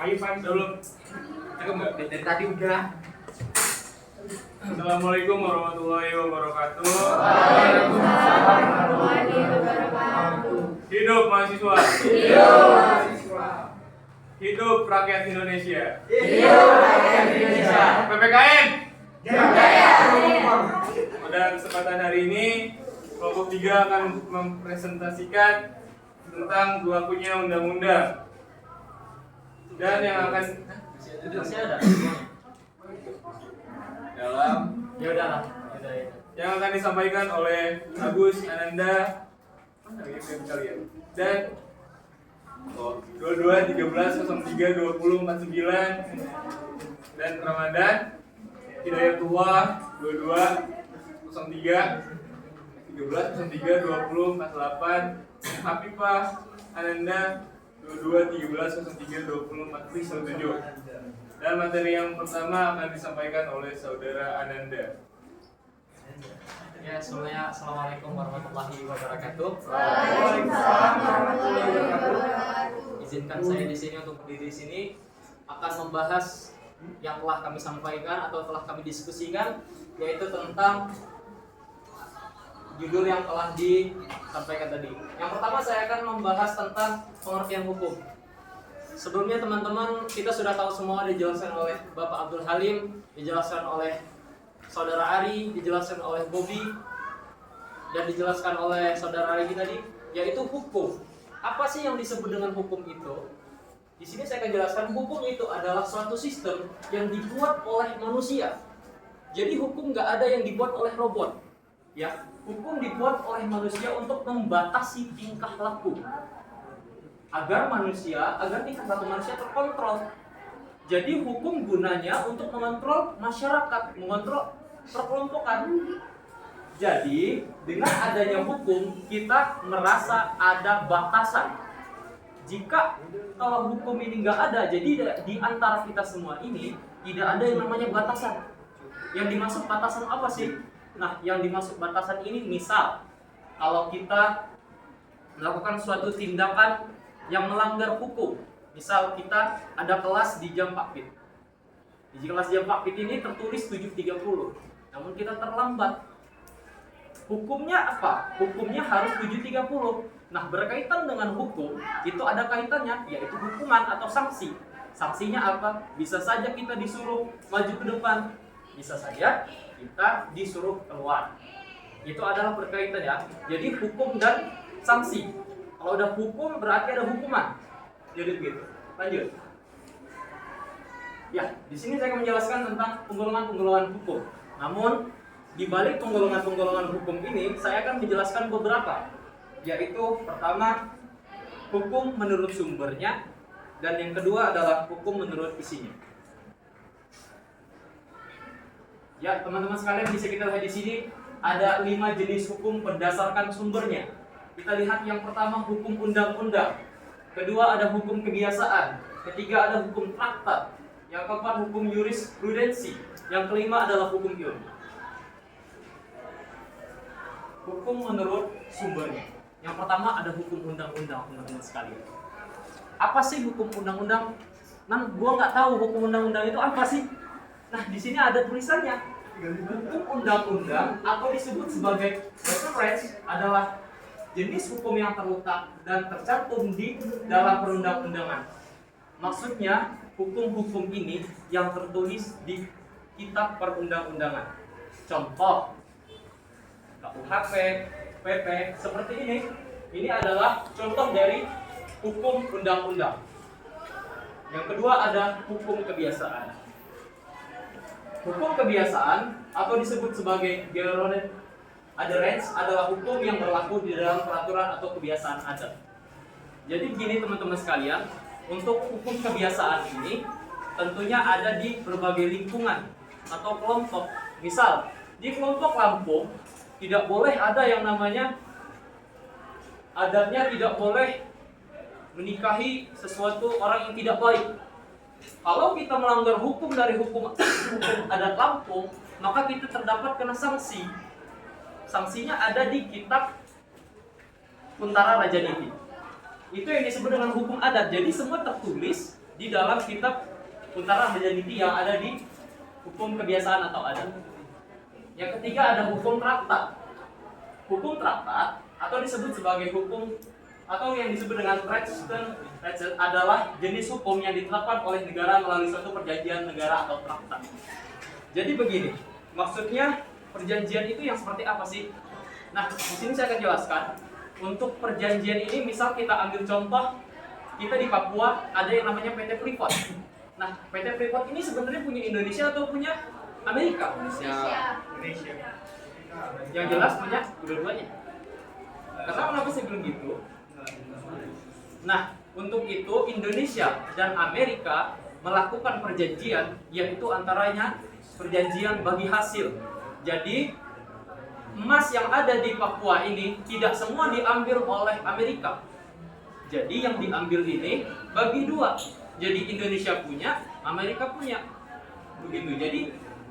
Ayo Pak, belum. Dari tadi udah. Assalamualaikum warahmatullahi wabarakatuh. Waalaikumsalam warahmatullahi wabarakatuh. Hidup mahasiswa. Hidup mahasiswa. Hidup rakyat Indonesia. Hidup rakyat Indonesia. PPKM. Jaya. Pada kesempatan hari ini, kelompok 3 akan mempresentasikan tentang berlakunya undang-undang. Dan yang akan yang akan disampaikan oleh Agus Ananda dan 22 13 03 20 49 dan Ramadan Hidayatullah 22 03 13 03 20 48 Hafifah Ananda 22 13 03 20 47. Dan materi yang pertama akan disampaikan oleh saudara Ananda. Ya, semuanya assalamualaikum warahmatullahi wabarakatuh. Waalaikumsalam warahmatullahi wabarakatuh. Izinkan saya di sini untuk berdiri di sini akan membahas yang telah kami sampaikan atau telah kami diskusikan, yaitu tentang judul yang telah disampaikan tadi. Yang pertama saya akan membahas tentang pengertian hukum. Sebelumnya teman-teman, kita sudah tahu semua dijelaskan oleh Bapak Abdul Halim, dijelaskan oleh Saudara Ari, dijelaskan oleh Bobby, dan dijelaskan oleh Saudara Ari tadi, yaitu hukum. Apa sih yang disebut dengan hukum itu? Di sini saya akan jelaskan hukum itu adalah suatu sistem yang dibuat oleh manusia. Jadi hukum nggak ada yang dibuat oleh robot. Ya, hukum dibuat oleh manusia untuk membatasi tingkah laku. Agar tingkah laku manusia terkontrol. Jadi hukum gunanya untuk mengontrol masyarakat, mengontrol perkelompokan. Jadi dengan adanya hukum kita merasa ada batasan. Jika kalau hukum ini nggak ada, jadi di antara kita semua ini tidak ada yang namanya batasan. Yang dimaksud batasan apa sih? Nah, yang dimaksud batasan ini misal kalau kita melakukan suatu tindakan yang melanggar hukum. Misal kita ada kelas di jam 4 Pit. Di kelas jam 4 Pit ini tertulis 7.30. Namun kita terlambat. Hukumnya apa? Hukumnya harus 7.30. Nah, berkaitan dengan hukum, itu ada kaitannya, yaitu hukuman atau sanksi. Sanksinya apa? Bisa saja kita disuruh maju ke depan. Bisa saja kita disuruh keluar. Itu adalah berkaitan ya. Jadi hukum dan sanksi. Kalau udah hukum berarti ada hukuman. Jadi begitu. Lanjut. Ya, di sini saya akan menjelaskan tentang penggolongan-penggolongan hukum. Namun di balik penggolongan-penggolongan hukum ini saya akan menjelaskan beberapa. Yaitu pertama, hukum menurut sumbernya, dan yang kedua adalah hukum menurut isinya. Ya, teman-teman sekalian, bisa kita lihat di sini ada 5 jenis hukum berdasarkan sumbernya. Kita lihat yang pertama hukum undang-undang, kedua ada hukum kebiasaan, ketiga ada hukum traktat, yang keempat hukum jurisprudensi, yang kelima adalah hukum ilmu. Hukum menurut sumbernya. Yang pertama ada hukum undang-undang, teman-teman sekalian. Apa sih hukum undang-undang? Nah, gua nggak tahu hukum undang-undang itu apa sih. Nah, di sini ada tulisannya. Hukum undang-undang atau disebut sebagai reference adalah jenis hukum yang terletak dan tercantum di dalam perundang-undangan. Maksudnya, hukum-hukum ini yang tertulis di kitab perundang-undangan. Contoh, KUHP, PP, seperti ini. Ini adalah contoh dari hukum undang-undang. Yang kedua ada hukum kebiasaan. Hukum kebiasaan atau disebut sebagai general adherence adalah hukum yang berlaku di dalam peraturan atau kebiasaan adat. Jadi begini teman-teman sekalian, untuk hukum kebiasaan ini tentunya ada di berbagai lingkungan atau kelompok. Misal, di kelompok Lampung tidak boleh ada yang namanya adatnya tidak boleh menikahi sesuatu orang yang tidak baik. Kalau kita melanggar hukum dari hukum adat Lampung, maka kita terdapat kena sanksi. Sanksinya ada di kitab Kuntara Raja Niti. Itu yang disebut dengan hukum adat. Jadi semua tertulis di dalam kitab Untaran Berjanji yang ada di hukum kebiasaan atau adat. Yang ketiga ada hukum traktat. Hukum traktat atau disebut sebagai hukum atau yang disebut dengan Treaty adalah jenis hukum yang ditetapkan oleh negara melalui suatu perjanjian negara atau traktat. Jadi begini, maksudnya perjanjian itu yang seperti apa sih? Nah, di sini saya akan jelaskan. Untuk perjanjian ini, misal kita ambil contoh, kita di Papua ada yang namanya PT Freeport. Nah, PT Freeport ini sebenarnya punya Indonesia atau punya Amerika? Indonesia. Yang jelas punya dua-duanya. Karena kenapa saya bilang gitu? Nah, untuk itu Indonesia dan Amerika melakukan perjanjian, yaitu antaranya perjanjian bagi hasil. Jadi emas yang ada di Papua ini tidak semua diambil oleh Amerika. Jadi yang diambil ini bagi dua. Jadi Indonesia punya, Amerika punya. Begitu. Jadi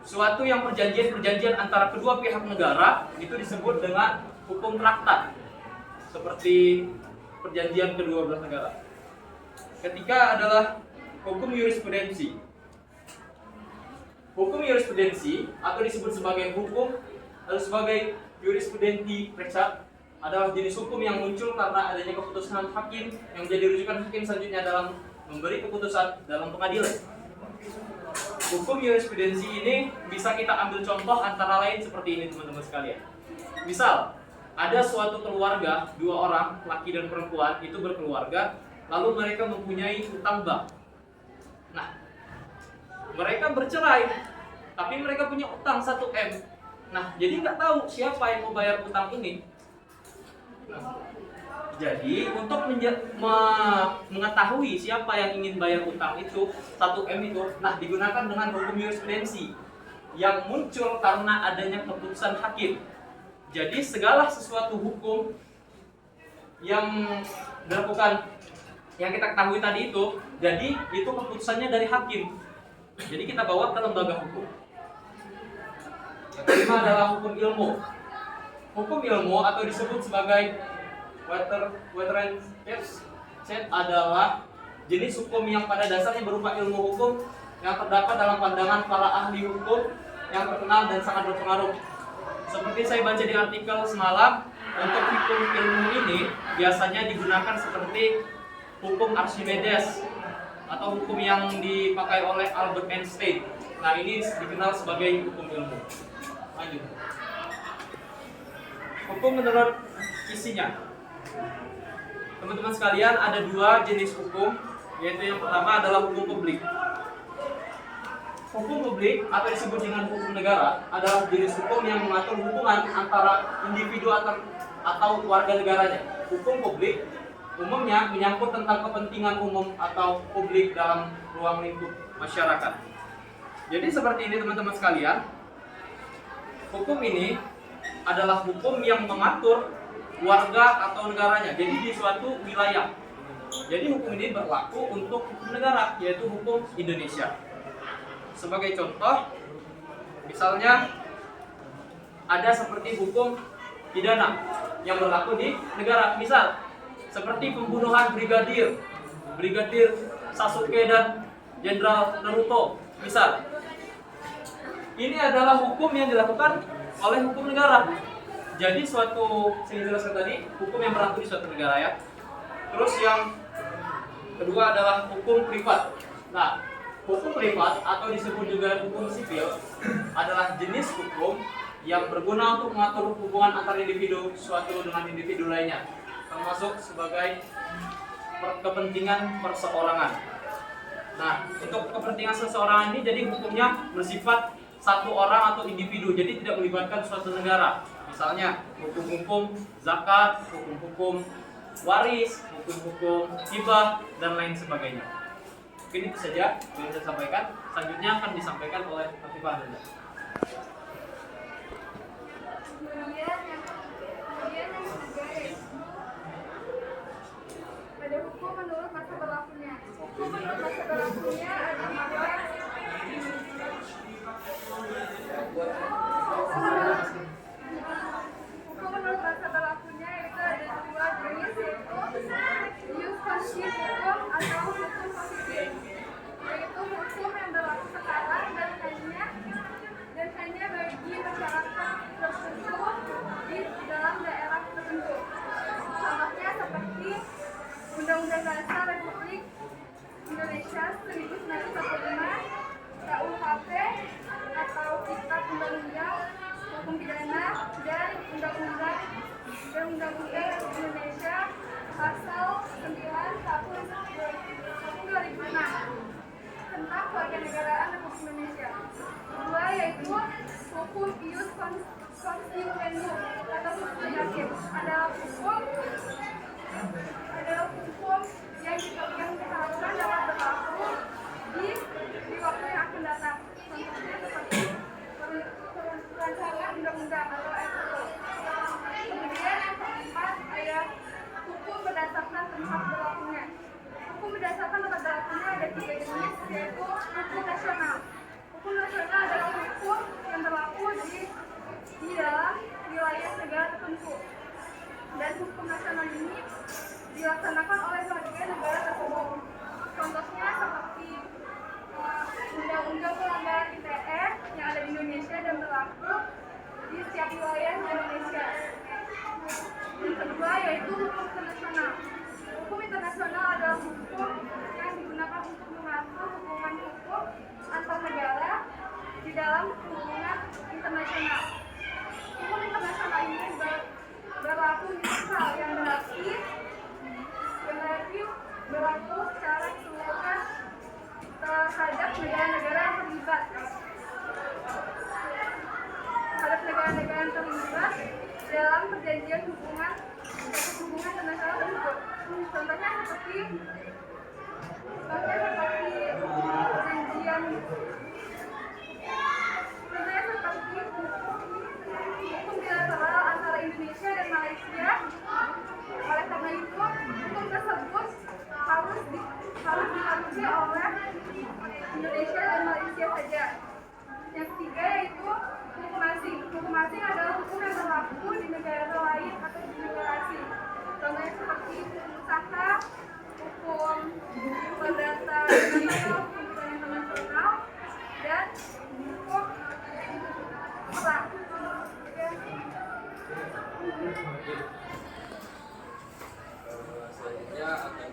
suatu yang perjanjian antara kedua pihak negara itu disebut dengan hukum traktat. Seperti perjanjian kedua belah negara. Ketiga adalah hukum jurisprudensi. Hukum jurisprudensi atau disebut sebagai hukum atau sebagai jurisprudensi reksa adalah jenis hukum yang muncul karena adanya keputusan hakim yang menjadi rujukan hakim selanjutnya dalam memberi keputusan dalam pengadilan. Hukum jurisprudensi ini bisa kita ambil contoh antara lain seperti ini teman-teman sekalian. Misal, ada suatu keluarga, dua orang, laki dan perempuan itu berkeluarga, lalu mereka mempunyai utang bank. Nah, mereka bercerai, tapi mereka punya utang 1M. Nah, jadi nggak tahu siapa yang mau bayar utang ini. Nah, jadi untuk mengetahui siapa yang ingin bayar utang itu 1M itu, nah digunakan dengan hukum jurisprudensi yang muncul karena adanya keputusan hakim. Jadi segala sesuatu hukum yang dilakukan yang kita ketahui tadi itu, jadi itu keputusannya dari hakim. Jadi kita bawa ke lembaga hukum. Yang kelima adalah hukum ilmu. Hukum ilmu atau disebut sebagai Veteran Set adalah jenis hukum yang pada dasarnya berupa ilmu hukum yang terdapat dalam pandangan para ahli hukum yang terkenal dan sangat berpengaruh. Seperti saya baca di artikel semalam, untuk hukum ilmu ini biasanya digunakan seperti hukum Archimedes atau hukum yang dipakai oleh Albert Einstein. Nah, ini dikenal sebagai hukum ilmu. Lanjut. Hukum menurut isinya. Teman-teman sekalian, ada dua jenis hukum, yaitu yang pertama adalah hukum publik. Hukum publik atau disebut dengan hukum negara adalah jenis hukum yang mengatur hubungan antara individu atau warga negaranya. Hukum publik umumnya menyangkut tentang kepentingan umum atau publik dalam ruang lingkup masyarakat. Jadi seperti ini teman-teman sekalian, hukum ini adalah hukum yang mengatur warga atau negaranya, jadi di suatu wilayah. Jadi hukum ini berlaku untuk hukum negara, yaitu hukum Indonesia. Sebagai contoh, misalnya ada seperti hukum pidana yang berlaku di negara. Misal, seperti pembunuhan brigadir Sasuke dan Jenderal Naruto. Misal, ini adalah hukum yang dilakukan oleh hukum negara. Jadi suatu, saya jelaskan tadi, hukum yang berlaku di suatu negara ya. Terus yang kedua adalah hukum privat. Nah, hukum privat atau disebut juga hukum sipil adalah jenis hukum yang berguna untuk mengatur hubungan antar individu suatu dengan individu lainnya, termasuk sebagai kepentingan perseorangan. Nah, untuk kepentingan seseorang ini jadi hukumnya bersifat satu orang atau individu, jadi tidak melibatkan suatu negara. Misalnya hukum-hukum zakat, hukum-hukum waris, hukum-hukum hibah, dan lain sebagainya. Mungkin itu saja yang saya sampaikan. Selanjutnya akan disampaikan oleh Fatimah Anda. Kemudian yang ketiga yaitu pada hukum menurut masa berlakunya. Hukum menurut masa berlakunya adalah hukum menurut masa berlakunya itu ada dua jenis, yaitu ius constitutum atau hukum positif. hukum ius constituendum atau hukum hakim. Adalah hukum yang diharapkan dapat berlaku di waktu yang akan datang. Contohnya seperti rancangan undang-undang atau RUU. Kemudian yang keempat ada hukum berdasarkan tempat berlakunya. Hukum berdasarkan tempat berlakunya ada 3 jenis, yaitu hukum nasional. Hukum nasional adalah hukum yang berlaku di dalam wilayah negara tertentu. Dan hukum nasional ini dilaksanakan oleh sebagian negara tersebut. Contohnya seperti undang-undang pelanggaran ITE yang ada di Indonesia dan berlaku di setiap wilayah di Indonesia. Yang kedua yaitu hukum internasional. Hukum internasional adalah hukum yang digunakan untuk mengatur hubungan hukum antar negara di dalam hubungan internasional. Hukum internasional ini berlaku universal yang berarti berlaku secara keseluruhan terhadap negara-negara yang terlibat. Dalam perjanjian hubungan internasional tersebut. Contohnya seperti hukum bilateral antara Indonesia dan Malaysia. Oleh karena itu, hukum tersebut harus diatur oleh Indonesia dan Malaysia saja. Yang ketiga yaitu hukum asing. Hukum asing adalah hukum yang berlaku di negara lain atau di negara asing. Contohnya seperti hukum usaha, hukum perdata internasional, hukum pidana internasional, dan hukum perang. Selanjutnya akan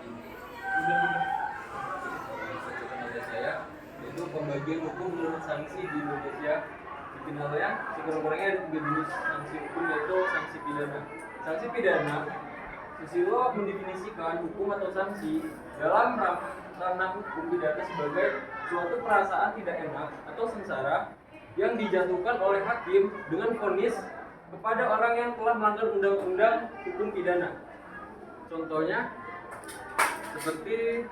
oleh saya, yaitu pembagian hukum menurut sanksi di Indonesia. Dikenalnya sekurang-kurangnya ada 3 jenis sanksi hukum, yaitu sanksi pidana. Sanksi pidana, Susilo mendefinisikan hukum atau sanksi dalam ranah hukum pidana sebagai suatu perasaan tidak enak atau sengsara yang dijatuhkan oleh hakim dengan vonis kepada orang yang telah melanggar undang-undang hukum pidana. Contohnya seperti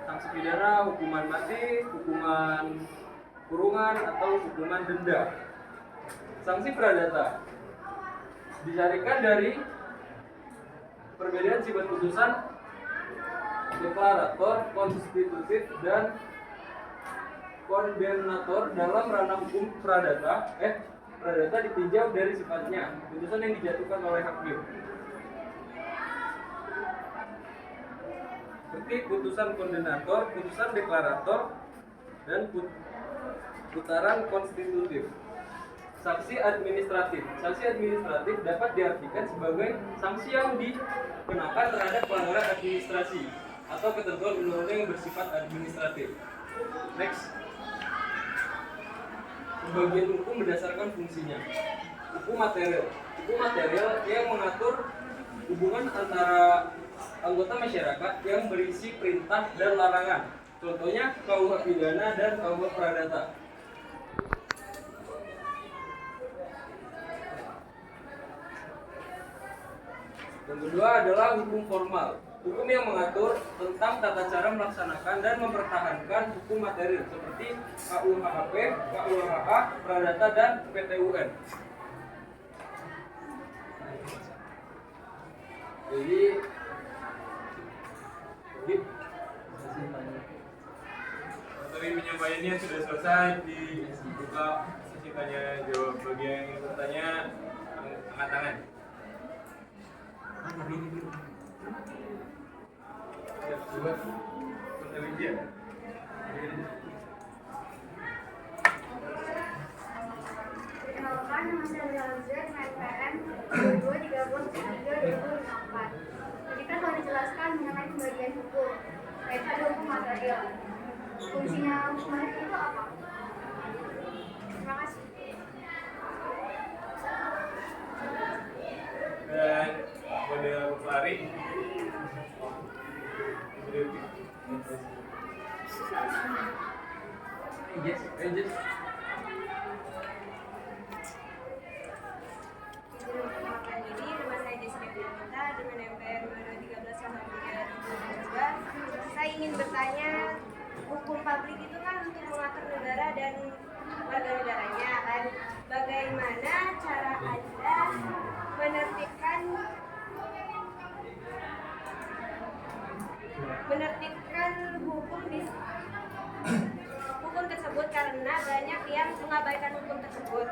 sanksi pidana hukuman mati, hukuman kurungan, atau hukuman denda. Sanksi perdata dicarikan dari perbedaan sifat putusan deklarator, konstitutif, dan kondemnator dalam ranah hukum perdata. Perdata ditinjau dari sifatnya, putusan yang dijatuhkan oleh hakim. Seperti putusan kondemnator, putusan deklarator, dan putaran konstitutif. Sanksi administratif. Sanksi administratif dapat diartikan sebagai sanksi yang dikenakan terhadap pelanggaran administrasi atau ketentuan undang-undang yang bersifat administratif. Next. Pembagian hukum berdasarkan fungsinya. Hukum material. Hukum material yang mengatur hubungan antara anggota masyarakat yang berisi perintah dan larangan. Contohnya KUH pidana dan KUH perdata. Yang kedua adalah hukum formal. Hukum yang mengatur tentang tata cara melaksanakan dan mempertahankan hukum material seperti KUHP, KUHA, perdata, dan PT-UN. Jadi Materi penyampaiannya sudah selesai, dibuka sesi tanya jawab. Bagi yang ingin bertanya, angkat tangan. Siap, coba materi dia. Perkenalkan, nama saya Alzir, MPN 2213-3-2004. Tadi kan telah dijelaskan mengenai pembagian hukum, yaitu ada hukum material. Fungsinya hukum material itu apa? Terima kasih. Dan pada Bapak Ari, Yes. Katanya hukum publik itu kan untuk mengatur negara dan warga negaranya kan. Bagaimana cara Anda menertibkan hukum tersebut karena banyak yang mengabaikan hukum tersebut.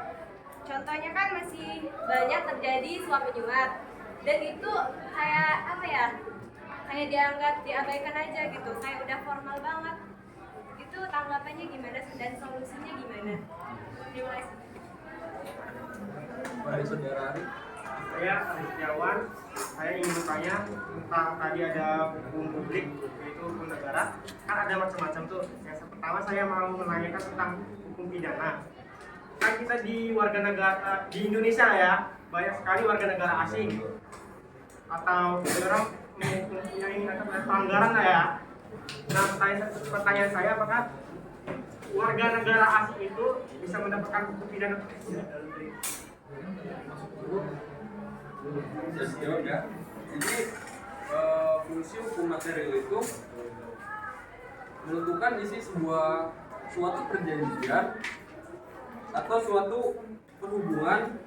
Contohnya kan masih banyak terjadi suap menyuap dan itu kayak apa ya? Kayak dianggap diabaikan aja gitu, kayak udah formal banget. Itu tanggapannya gimana dan solusinya gimana? Terima kasih. Mari saudara Ari. Saya Arif Setiawan. Saya ingin bertanya tentang tadi ada hukum publik yaitu hukum negara. Kan ada macam-macam tuh. Yang pertama saya mau menanyakan tentang hukum pidana. Kan kita di warga negara di Indonesia ya, banyak sekali warga negara asing atau orang mempunyai pelanggaran lah ya. Nah, pertanyaan saya apakah warga negara asing itu bisa mendapatkan hukum pidana? Jadi jawab ya. Jadi fungsi hukum material itu menentukan isi suatu perjanjian atau suatu perhubungan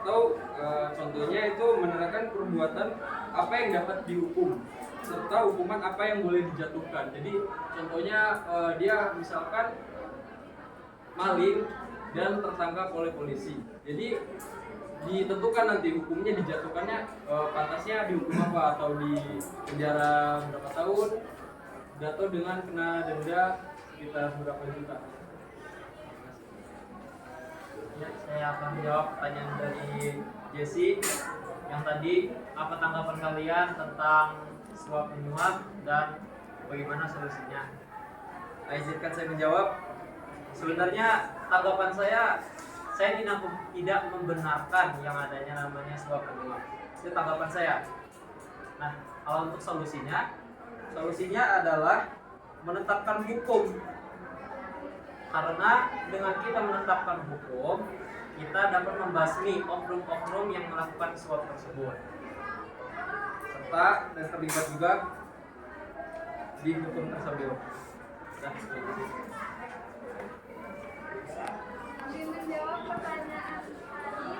atau contohnya itu menerangkan perbuatan apa yang dapat dihukum serta hukuman apa yang boleh dijatuhkan. Jadi contohnya dia misalkan maling dan tertangkap oleh polisi. Jadi ditentukan nanti hukumnya dijatuhkannya pantasnya dihukum apa, atau di penjara berapa tahun atau dengan kena denda sekitar berapa juta. Ya, saya akan menjawab pertanyaan dari Jesse yang tadi, apa tanggapan kalian tentang suap menyuap dan bagaimana solusinya? Izinkan saya menjawab. Sebenarnya tanggapan saya tidak membenarkan yang adanya namanya suap menyuap. Itu tanggapan saya. Nah, kalau untuk solusinya adalah menetapkan hukum. Karena dengan kita menetapkan hukum, kita dapat membasmi oknum-oknum yang melakukan suap tersebut, serta dan terlibat juga di hukum tersebut. Nah, Ingin menjawab pertanyaan tadi,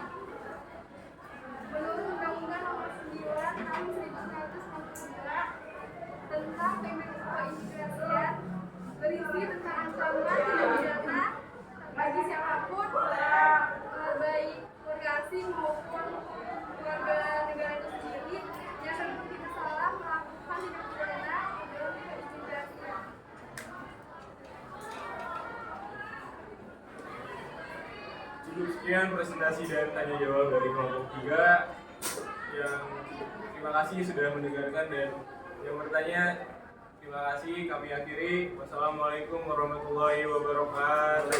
menurut Undang-Undang Nomor 9 Tahun 1962 tentang keimigrasian berisi tentang ancaman tidak pidana bagi siapapun, baik warga asing maupun warga negara itu sendiri yang terbukti bersalah melakukan tindak pidana dalam keimigrasian. Cukup sekian presentasi dan tanya jawab dari kelompok 3 yang terima kasih sudah mendengarkan, dan yang bertanya terima kasih. Kami akhiri. Wassalamualaikum warahmatullahi wabarakatuh.